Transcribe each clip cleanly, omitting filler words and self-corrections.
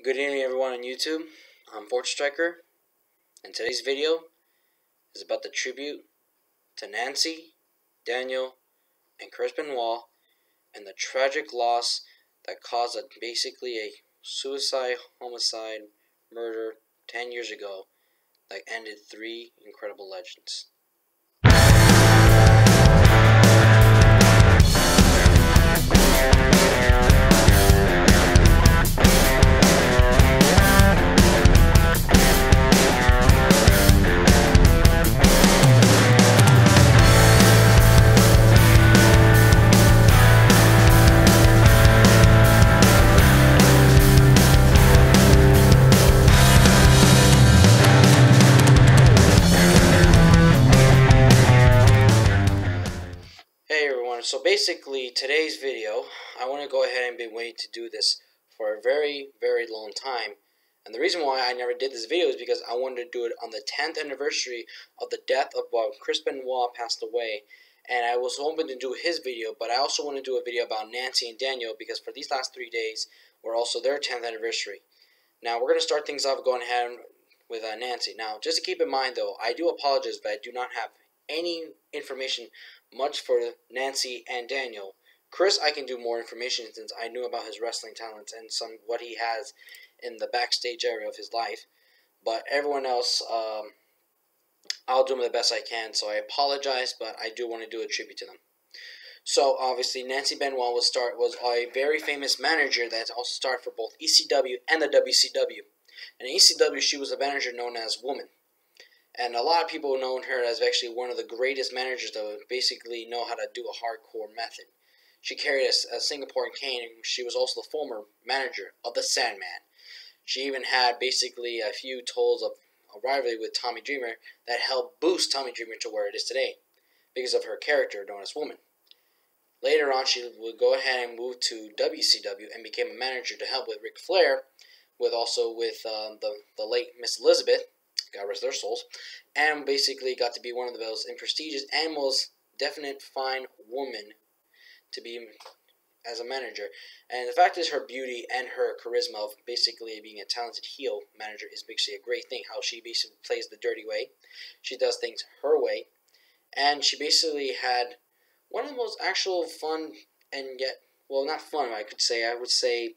Good evening everyone on YouTube. I'm Fortune Striker, and today's video is about the tribute to Nancy, Daniel, and Chris Benoit and the tragic loss that caused basically a suicide, homicide, murder 10 years ago that ended three incredible legends. Hey everyone, so basically today's video, I want to go ahead and been waiting to do this for a very long time. And the reason why I never did this video is because I wanted to do it on the 10th anniversary of the death of Chris Benoit passed away. And I was hoping to do his video, but I also want to do a video about Nancy and Daniel because for these last 3 days were also their 10th anniversary. Now we're going to start things off going ahead with Nancy. Now just to keep in mind though, I do apologize, but I do not have any information much for Nancy and Daniel. Chris, I can do more information since I knew about his wrestling talents and what he has in the backstage area of his life. But everyone else, I'll do the best I can. So I apologize, but I do want to do a tribute to them. So obviously, Nancy Benoit was a very famous manager that also started for both ECW and the WCW. And in ECW, she was a manager known as Woman. And a lot of people know her as actually one of the greatest managers that would basically know how to do a hardcore method. She carried a Singaporean cane, and she was also the former manager of the Sandman. She even had basically a few tolls of a rivalry with Tommy Dreamer that helped boost Tommy Dreamer to where it is today because of her character known as Woman. Later on, she would go ahead and move to WCW and became a manager to help with Ric Flair, with the late Miss Elizabeth, God rest their souls, and basically got to be one of the most prestigious and most definite fine woman to be as a manager. And the fact is, her beauty and her charisma of basically being a talented heel manager is basically a great thing. How she basically plays the dirty way, she does things her way, and she basically had one of the most actual fun and yet, well, not fun, I would say,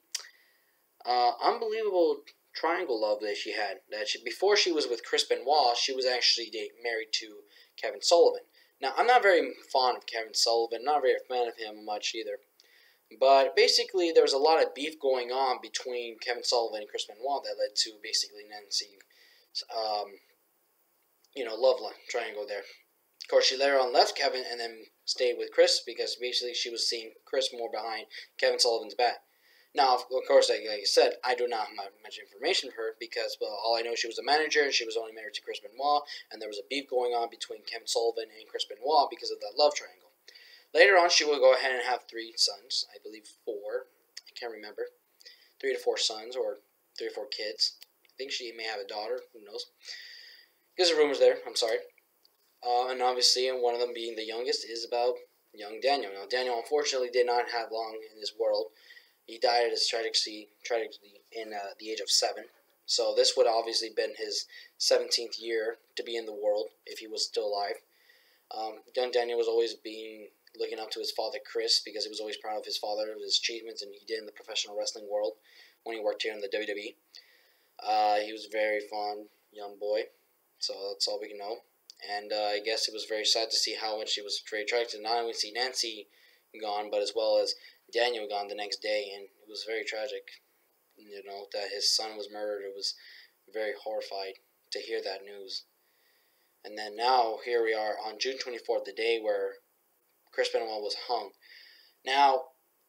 unbelievable triangle love that she had. Before she was with Chris Benoit, she was actually married to Kevin Sullivan. Now, I'm not very fond of Kevin Sullivan, not very a fan of him much either. But basically, there was a lot of beef going on between Kevin Sullivan and Chris Benoit that led to basically Nancy's, love triangle there. Of course, she later on left Kevin and then stayed with Chris because basically she was seeing Chris more behind Kevin Sullivan's back. Now, of course, like I said, I do not have much information for her because, well, all I know is she was a manager and she was only married to Chris Benoit, and there was a beef going on between Kevin Sullivan and Chris Benoit because of that love triangle. Later on, she will go ahead and have 3 sons, I believe 4, I can't remember, 3 to 4 sons or 3 or 4 kids. I think she may have a daughter, who knows. There's rumors there, I'm sorry. And obviously, and one of them being the youngest is about young Daniel. Now, Daniel unfortunately did not have long in this world. He died tragically in the age of 7. So this would obviously been his 17th year to be in the world if he was still alive. Young Daniel was always looking up to his father Chris because he was always proud of his father, of his achievements, and he did in the professional wrestling world when he worked here in the WWE. He was a very fond young boy, so that's all we can know. And I guess it was very sad to see how much he was very tragic to not only see Nancy gone, but as well as Daniel gone the next day, and it was very tragic, that his son was murdered. It was very horrified to hear that news. And then now, here we are on June 24th, the day where Chris Benoit was hung. Now,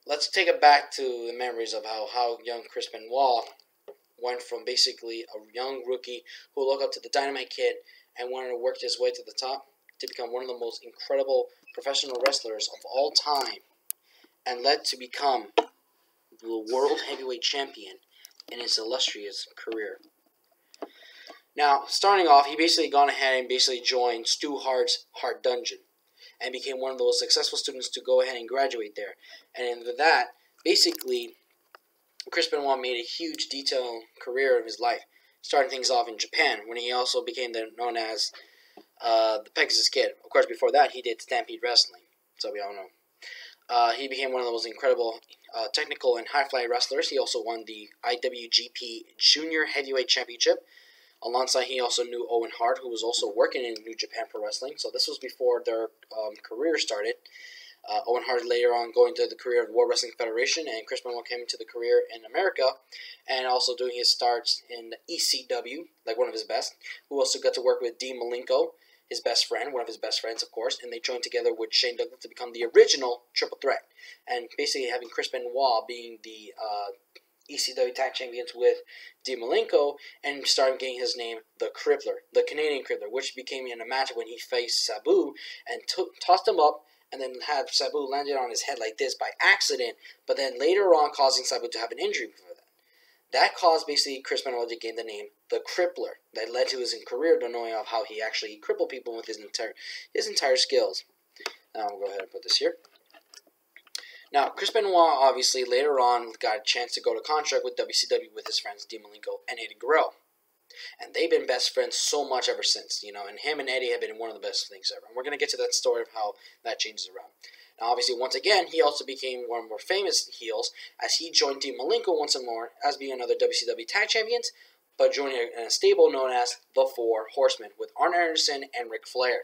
let's take it back to the memories of how young Chris Benoit went from basically a young rookie who looked up to the Dynamite Kid and wanted to work his way to the top to become one of the most incredible professional wrestlers of all time, and led to become the World Heavyweight Champion in his illustrious career. Now, starting off, he basically gone ahead and basically joined Stu Hart's Hart Dungeon and became one of those successful students to go ahead and graduate there. And with that, basically, Chris Benoit made a huge detailed career of his life, starting things off in Japan, when he also became known as the Pegasus Kid. Of course, before that, he did Stampede Wrestling, so we all know. He became one of the most incredible technical and high-flying wrestlers. He also won the IWGP Junior Heavyweight Championship. Alongside, he also knew Owen Hart, who was also working in New Japan Pro Wrestling. So this was before their career started. Owen Hart later on going to the career of World Wrestling Federation, and Chris Benoit came into the career in America, and also doing his starts in the ECW, like one of his best, who also got to work with Dean Malenko, his best friend, one of his best friends, of course, and they joined together with Shane Douglas to become the original Triple Threat, and basically having Chris Benoit being the ECW Tag Champions with Dean Malenko, and starting getting his name, the Crippler, the Canadian Crippler, which became in a match when he faced Sabu and tossed him up, and then had Sabu landed on his head like this by accident, but then later on causing Sabu to have an injury for that. That caused basically Chris Benoit to gain the name the Crippler. That led to his career to knowing of how he actually crippled people with his entire skills. Now we'll go ahead and put this here. Now, Chris Benoit obviously later on got a chance to go to contract with WCW with his friends Dean Malenko and Eddie Guerrero. And they've been best friends so much ever since, and him and Eddie have been one of the best things ever. And we're going to get to that story of how that changes around. Now, obviously, once again, he also became one of the more famous heels as he joined Dean Malenko once more as being another WCW Tag Champions, but joining a stable known as the Four Horsemen with Arn Anderson and Ric Flair.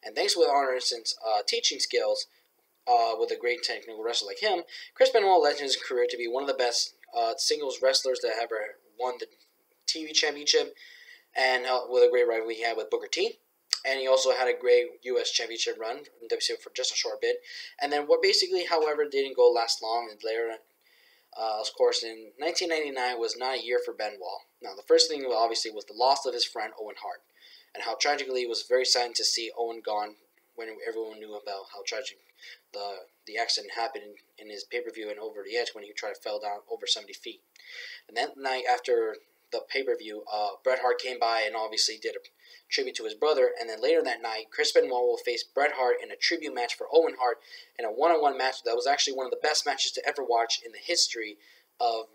And thanks to Arn Anderson's teaching skills, with a great technical wrestler like him, Chris Benoit led his career to be one of the best singles wrestlers that ever won the TV championship, and with a great rivalry he had with Booker T. And he also had a great U.S. championship run in WCW for just a short bit. And then what basically, however, didn't go last long, and later, of course, in 1999 was not a year for Benoit. Now, the first thing, obviously, was the loss of his friend Owen Hart, and how tragically it was very sad to see Owen gone when everyone knew about how tragic the accident happened in his pay-per-view and Over the Edge when he tried to fell down over 70 feet. And that night after the pay-per-view, Bret Hart came by and obviously did a tribute to his brother, and then later that night, Chris Benoit will face Bret Hart in a tribute match for Owen Hart in a one-on-one match that was actually one of the best matches to ever watch in the history of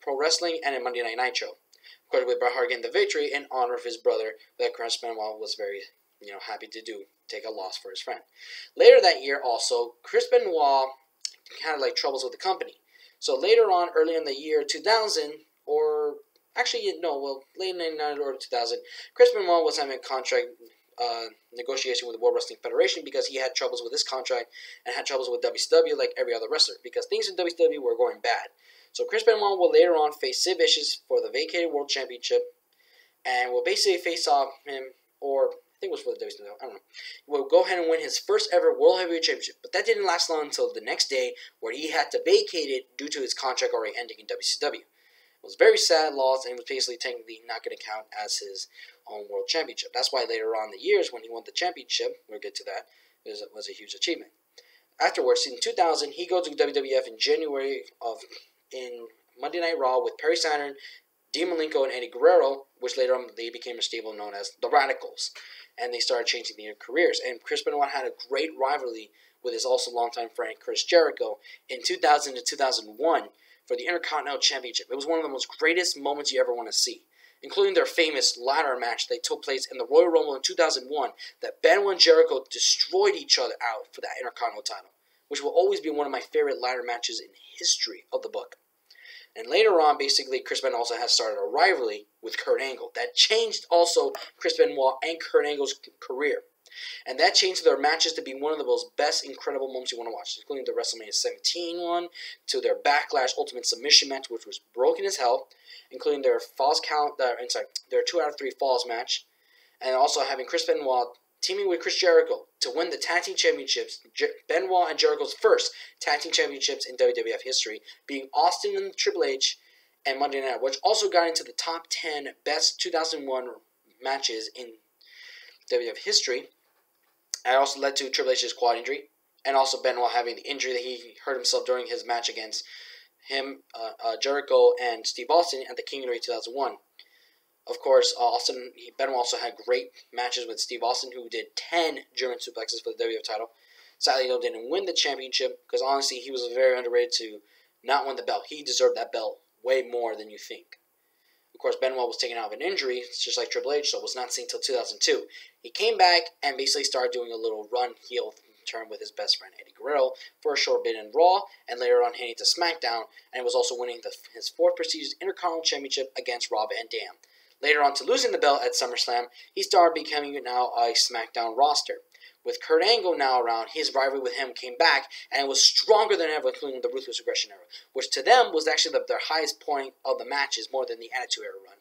pro wrestling and in Monday Night Nitro. Of course, with Bret Hart getting the victory in honor of his brother, that Chris Benoit was very happy to do, take a loss for his friend. Later that year also, Chris Benoit had troubles with the company. So later on, early in the year 2000, or actually, late 99 or 2000, Chris Benoit was having a contract negotiation with the World Wrestling Federation because he had troubles with his contract and had troubles with WCW like every other wrestler because things in WCW were going bad. So Chris Benoit will later on face Sid Vicious for the vacated World Championship and will basically face off him, or I think it was for the WCW, I don't know. Will go ahead and win his first ever World Heavyweight Championship, but that didn't last long until the next day where he had to vacate it due to his contract already ending in WCW. It was a very sad loss, and it was basically technically not going to count as his own world championship. That's why later on in the years, when he won the championship, we'll get to that, it was a huge achievement. Afterwards, in 2000, he goes to WWF in Monday Night Raw with Perry Saturn, Dean Malenko, and Eddie Guerrero, which later on they became a stable known as the Radicals. And they started changing their careers. And Chris Benoit had a great rivalry with his also longtime friend Chris Jericho in 2000 to 2001. For the Intercontinental Championship. It was one of the most greatest moments you ever want to see, including their famous ladder match that took place in the Royal Rumble in 2001 that Benoit and Jericho destroyed each other out for that Intercontinental title, which will always be one of my favorite ladder matches in history of the book. And later on, basically, Chris Benoit also has started a rivalry with Kurt Angle that changed also Chris Benoit and Kurt Angle's career. And that changed their matches to be one of the most best, incredible moments you want to watch, including the WrestleMania 17 one, to their Backlash Ultimate Submission match, which was broken as hell, including their their 2 out of 3 falls match, and also having Chris Benoit teaming with Chris Jericho to win the Tag Team Championships, Benoit and Jericho's first Tag Team Championships in WWF history, being Austin and Triple H and Monday Night, which also got into the top 10 best 2001 matches in WWF history. And also led to Triple H's quad injury, and also Benoit having the injury that he hurt himself during his match against Jericho and Steve Austin at the King of the Ring 2001. Of course, Benoit also had great matches with Steve Austin, who did 10 German suplexes for the WWF title. Sadly, though, didn't win the championship because honestly, he was very underrated to not win the belt. He deserved that belt way more than you think. Of course, Benoit was taken out of an injury, just like Triple H, so was not seen until 2002. He came back and basically started doing a little run heel turn with his best friend Eddie Guerrero for a short bit in Raw, and later on heading to SmackDown, and was also winning his fourth prestigious Intercontinental Championship against Rob Van Dam. Later on to losing the belt at SummerSlam, he started becoming now a SmackDown roster. With Kurt Angle now around, his rivalry with him came back, and it was stronger than ever, including the Ruthless Aggression era, which to them was actually their highest point of the matches, more than the Attitude Era run.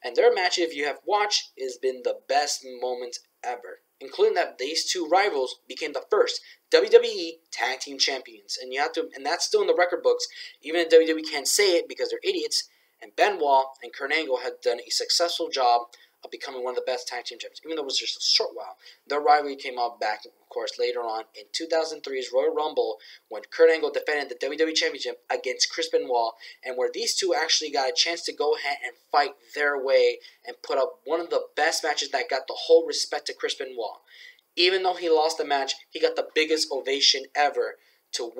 And their match, if you have watched, has been the best moment ever, including that these two rivals became the first WWE Tag Team Champions, and that's still in the record books, even if WWE can't say it because they're idiots. And Benoit and Kurt Angle had done a successful job of becoming one of the best tag team champions, even though it was just a short while. Their rivalry came out back, of course, later on in 2003's Royal Rumble, when Kurt Angle defended the WWE Championship against Chris Benoit, and where these two actually got a chance to go ahead and fight their way and put up one of the best matches that got the whole respect to Chris Benoit. Even though he lost the match, he got the biggest ovation ever to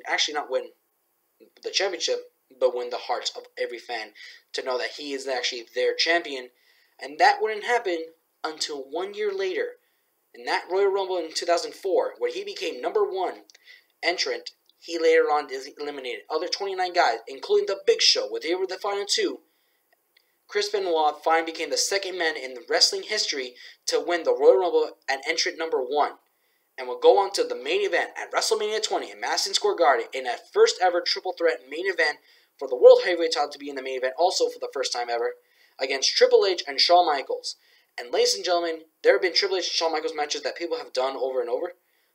actually not win the championship, but win the hearts of every fan, to know that he is actually their champion. And that wouldn't happen until 1 year later, in that Royal Rumble in 2004, where he became #1 entrant. He later on eliminated other 29 guys, including the Big Show, where they were the final two. Chris Benoit finally became the second man in wrestling history to win the Royal Rumble and entrant #1, and will go on to the main event at WrestleMania 20 in Madison Square Garden, in a first ever triple threat main event for the World Heavyweight title, to be in the main event also for the first time ever, against Triple H and Shawn Michaels. And ladies and gentlemen, there have been Triple H and Shawn Michaels matches that people have done over and over,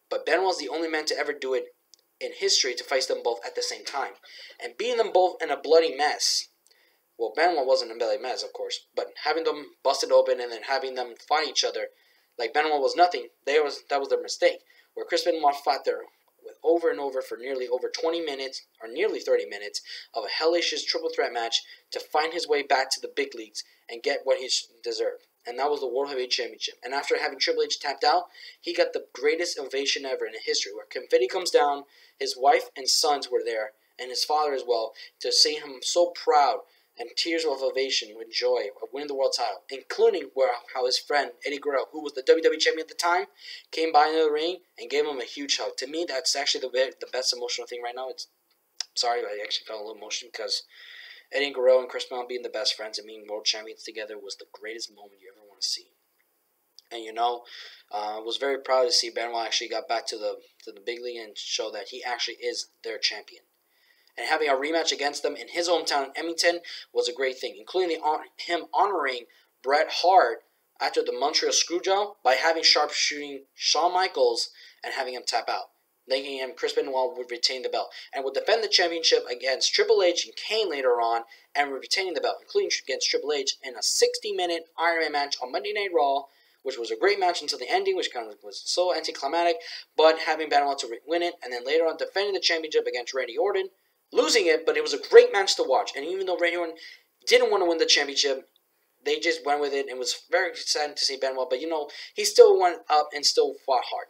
but Benoit's the only man to ever do it in history, to face them both at the same time, and beating them both in a bloody mess. Well, Benoit wasn't a bloody mess, of course, but having them busted open and then having them fight each other like Benoit was nothing, that was their mistake. Where Chris Benoit fought there with over and over for nearly over 20 minutes, or nearly 30 minutes, of a hellacious triple threat match to find his way back to the big leagues and get what he deserved. And that was the World Heavyweight Championship. And after having Triple H tapped out, he got the greatest ovation ever in history, where confetti comes down, his wife and sons were there, and his father as well, to see him so proud, and tears of ovation with joy of winning the world title, including how his friend Eddie Guerrero, who was the WWE champion at the time, came by into the ring and gave him a huge hug. To me, that's actually the best emotional thing right now. Sorry, I actually felt a little emotional, because Eddie Guerrero and Chris Benoit being the best friends and being world champions together was the greatest moment you ever want to see. And I was very proud to see Benoit actually got back to the big league and show that he actually is their champion. And having a rematch against them in his hometown in Edmonton was a great thing, including him honoring Bret Hart after the Montreal Screwjob by having sharpshooting Shawn Michaels and having him tap out, making him Chris Benoit would retain the belt and would defend the championship against Triple H and Kane later on, and would retaining the belt, including against Triple H in a 60-minute Iron Man match on Monday Night Raw, which was a great match until the ending, which kind of was so anticlimactic, but having Benoit to win it, and then later on defending the championship against Randy Orton, losing it, but it was a great match to watch. And even though Randy Orton didn't want to win the championship, they just went with it, and it was very exciting to see Benoit. But, he still went up and still fought hard,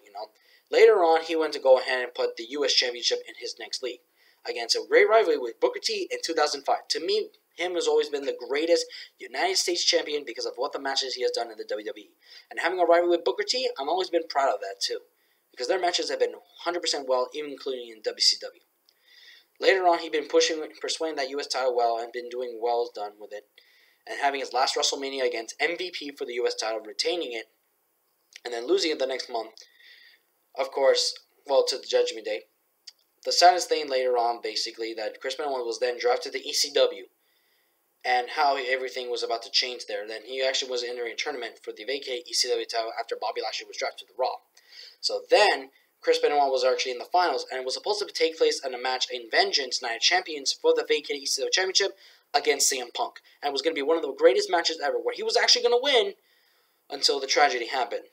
Later on, he went to go ahead and put the U.S. Championship in his next league against a great rivalry with Booker T in 2005. To me, him has always been the greatest United States champion because of what the matches he has done in the WWE. And having a rivalry with Booker T, I've always been proud of that, too, because their matches have been 100% well, even including in WCW. Later on, he'd been persuading that U.S. title well, and been doing well done with it, and having his last WrestleMania against MVP for the U.S. title, retaining it, and then losing it the next month, of course, to the Judgment Day. The saddest thing later on, basically, that Chris Benoit was then drafted to ECW, and how everything was about to change there. Then he actually was entering a tournament for the vacant ECW title after Bobby Lashley was drafted to the Raw. So then, Chris Benoit was actually in the finals, and it was supposed to take place in a match in Vengeance Night of Champions for the vacant ECW Championship against CM Punk. And it was going to be one of the greatest matches ever, where he was actually going to win until the tragedy happened.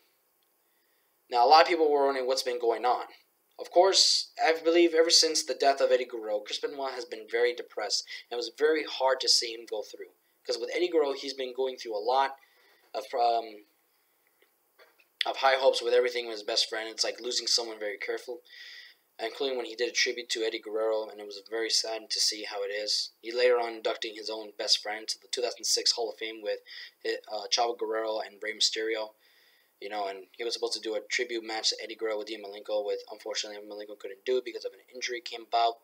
Now, a lot of people were wondering what's been going on. Of course, I believe ever since the death of Eddie Guerrero, Chris Benoit has been very depressed, and it was very hard to see him go through. Because with Eddie Guerrero, he's been going through a lot of high hopes with everything with his best friend. It's like losing someone very careful. including when he did a tribute to Eddie Guerrero, and it was very sad to see how it is. He later on inducting his own best friend to the 2006 Hall of Fame with Chavo Guerrero and Rey Mysterio. And he was supposed to do a tribute match to Eddie Guerrero with Dean Malenko, unfortunately Malenko couldn't do it because of an injury came about.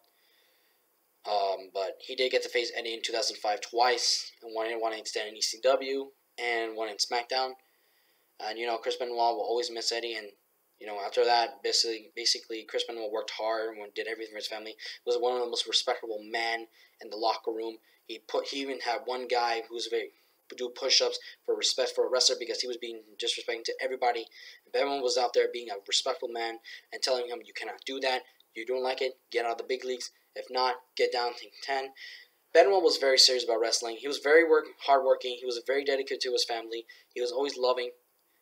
But he did get to face Eddie in 2005 twice, and one in extended in ECW and one in SmackDown. And Chris Benoit will always miss Eddie, and after that, basically Chris Benoit worked hard and did everything for his family. He was one of the most respectable men in the locker room. He even had one guy who was do push-ups for respect for a wrestler because he was being disrespecting to everybody. Benoit was out there being a respectful man and telling him, you cannot do that. You don't like it, get out of the big leagues. If not, get down to 10. Benoit was very serious about wrestling. He was very hardworking. He was very dedicated to his family. He was always loving.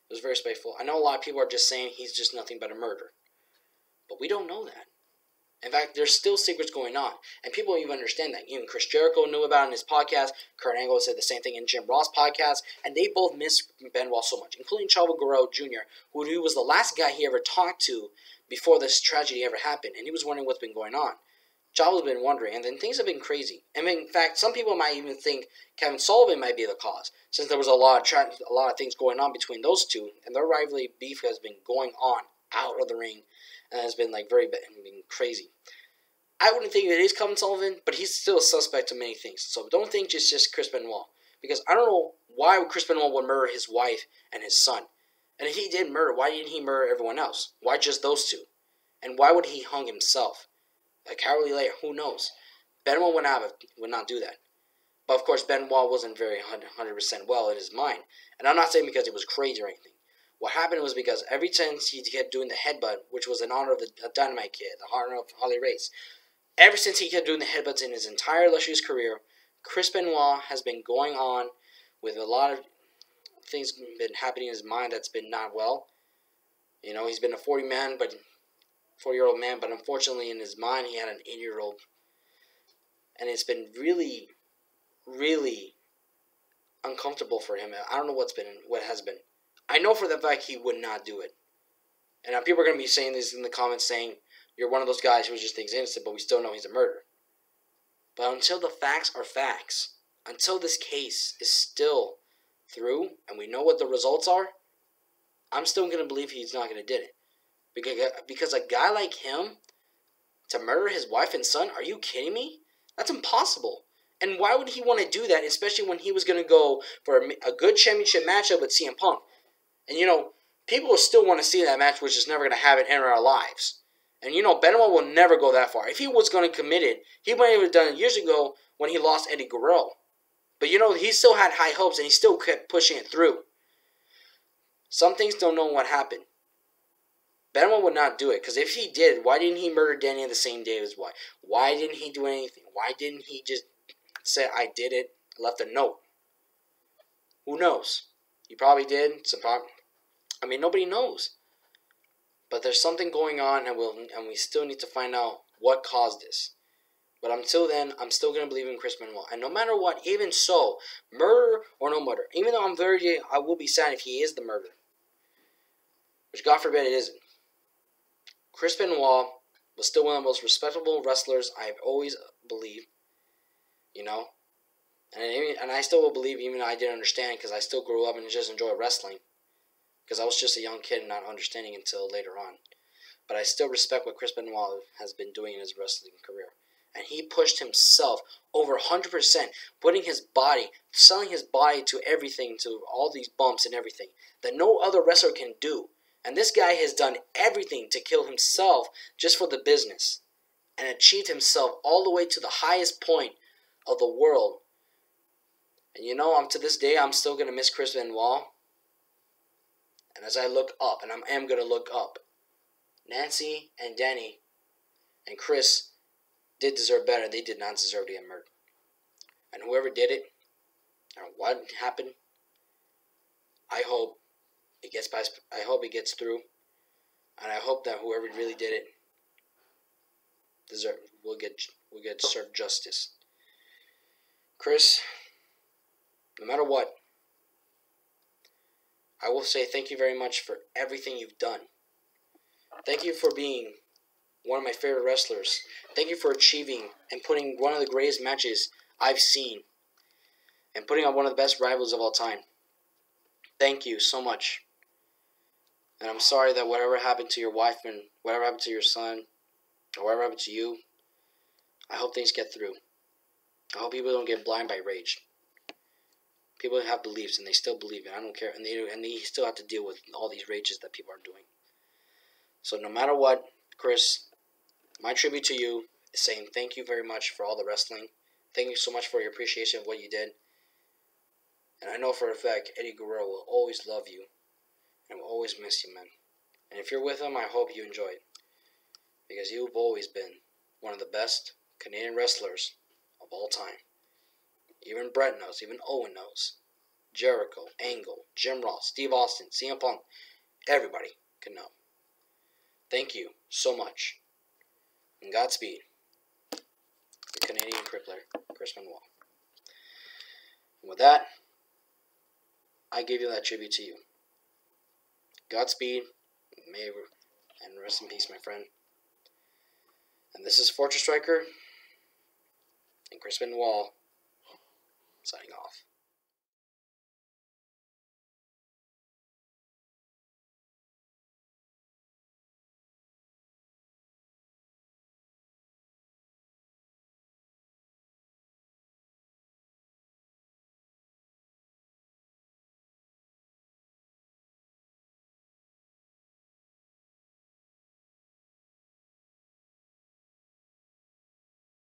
He was very respectful. I know a lot of people are just saying he's just nothing but a murderer. But we don't know that. In fact, there's still secrets going on. And people don't even understand that. Even Chris Jericho knew about it in his podcast. Kurt Angle said the same thing in Jim Ross' podcast. And they both miss Benoit so much, including Chavo Guerrero Jr., who was the last guy he ever talked to before this tragedy ever happened. And he was wondering what's been going on. Chavo's been wondering, and then things have been crazy. I mean, in fact, some people might even think Kevin Sullivan might be the cause, since there was a lot of things going on between those two, and their rivalry beef has been going on out of the ring, and has been been crazy. I wouldn't think it is Kevin Sullivan, but he's still a suspect to many things. So don't think it's just Chris Benoit, because I don't know why Chris Benoit would murder his wife and his son, and if he did murder, why didn't he murder everyone else? Why just those two? And why would he hung himself? A cowardly liar, who knows? Benoit would not do that. But of course, Benoit wasn't very 100% well in his mind. And I'm not saying because he was crazy or anything. What happened was because every since he kept doing the headbutt, which was in honor of the Dynamite Kid, the honor of Harley Race, ever since he kept doing the headbutts in his entire illustrious career, Chris Benoit has been going on with a lot of things been happening in his mind that's been not well. He's been a 40-year-old man, but unfortunately in his mind he had an 80-year-old. And it's been really, really uncomfortable for him. I don't know what has been. I know for the fact he would not do it. And now people are going to be saying this in the comments saying, you're one of those guys who just thinks innocent, but we still know he's a murderer. But until the facts are facts, until this case is still through, and we know what the results are, I'm still going to believe he's not going to do it. Because a guy like him, to murder his wife and son, are you kidding me? That's impossible. And why would he want to do that, especially when he was going to go for a good championship matchup with CM Punk? And, people will still want to see that match, which is never going to have it enter our lives. And, Benoit will never go that far. If he was going to commit it, he might have done it years ago when he lost Eddie Guerrero. But, he still had high hopes, and he still kept pushing it through. Some things don't know what happened. Benoit would not do it, because if he did, why didn't he murder Danny the same day as his wife? Why didn't he do anything? Why didn't he just say, I did it, left a note? Who knows? He probably did. Nobody knows. But there's something going on, and we still need to find out what caused this. But until then, I'm still going to believe in Chris Benoit. And no matter what, even so, murder or no murder, even though I will be sad if he is the murderer, which God forbid it isn't, Chris Benoit was still one of the most respectable wrestlers I've always believed, and I still will believe even though I didn't understand because I still grew up and just enjoyed wrestling because I was just a young kid and not understanding until later on. But I still respect what Chris Benoit has been doing in his wrestling career. And he pushed himself over 100%, putting his body, selling his body to everything, to all these bumps and everything that no other wrestler can do. And this guy has done everything to kill himself just for the business and achieved himself all the way to the highest point of the world. And to this day, I'm still going to miss Chris Benoit. And as I look up, and I am going to look up, Nancy and Danny and Chris did deserve better. They did not deserve to get murdered. And whoever did it, or what happened, I hope it gets through, and I hope that whoever really did it will get served justice. Chris, no matter what, I will say thank you very much for everything you've done. Thank you for being one of my favorite wrestlers. Thank you for achieving and putting one of the greatest matches I've seen and putting on one of the best rivals of all time. Thank you so much. And I'm sorry that whatever happened to your wife and whatever happened to your son or whatever happened to you, I hope things get through. I hope people don't get blind by rage. People have beliefs and they still believe it. I don't care. And they still have to deal with all these rages that people are doing. So no matter what, Chris, my tribute to you is saying thank you very much for all the wrestling. Thank you so much for your appreciation of what you did. And I know for a fact Eddie Guerrero will always love you and will always miss you, man. And if you're with him, I hope you enjoy it. Because you've always been one of the best Canadian wrestlers of all time. Even Brett knows, even Owen knows. Jericho, Angle, Jim Ross, Steve Austin, CM Punk, everybody can know. Thank you so much. And Godspeed. The Canadian Crippler, Chris Benoit. And with that, I give you that tribute to you. Godspeed, and rest in peace, my friend. And this is Fortress Striker and Chris Benoit signing off.